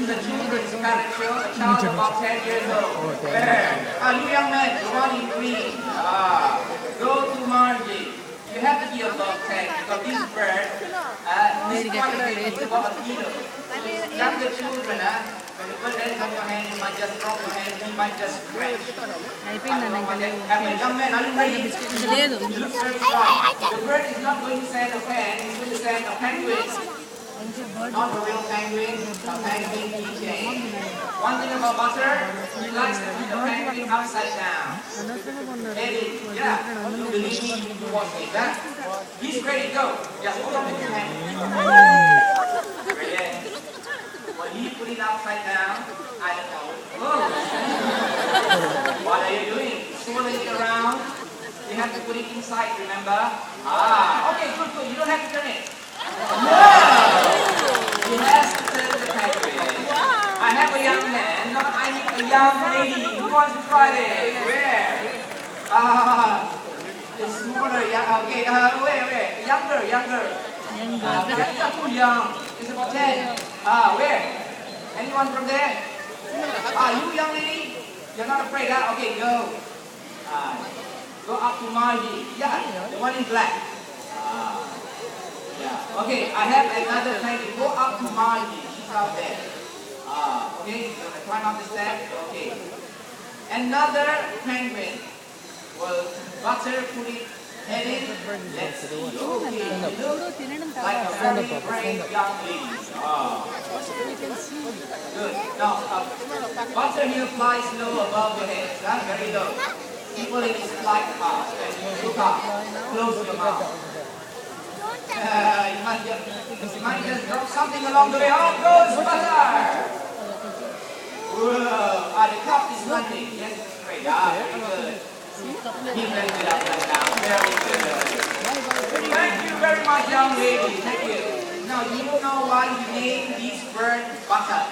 is a children's parent show, a child about 10 years old. Where? You young men, the one in green. Go to Margie. You have to be above 10 because this bird, this quality is about a kilo. Younger children, when you put that on your hand, you might just drop your hand, you might just scratch. Young man, are you ready? You look very bright. The bird is not going to send a fan, it's going to send a penguin. Not a real penguin, a penguin keychain. One thing about Butter, he likes to put the penguin upside down. Eddie, yeah, you believe me, you watch me, that. He's ready to go. Just hold on with your hand. Ready? When he put it upside down, I don't know. Oh. What are you doing? Swirling it around. You have to put it inside, remember? Okay, good. You don't have to turn it. No! He has to turn the penguin. I have a young man, not I need a young lady. Who wants to try this? Where? It's smaller, okay, wait. Younger. That's too young. It's about 10. Where? Anyone from there? You young lady? You're not afraid, Okay, go. Go up to Margie. Yeah, the one in black. Yeah. Okay, I have another penguin. Go up to Margie. She's out there. Okay, you're gonna climb up the steps. Okay. Another penguin. Well, Butter put it head in. Let's see. Okay, you look like a very brave young lady. Good. Now, Butter here flies low above your head. That's very low. People in this flight path. When you look up, close your mouth. You might just drop something along the way. Out goes Butter! Whoa! The cup is landing. Yes, it's great. Very good. Keep that it up and down. Very good. Thank you very much, young lady. Thank you. Now, you know why we named this bird Butter?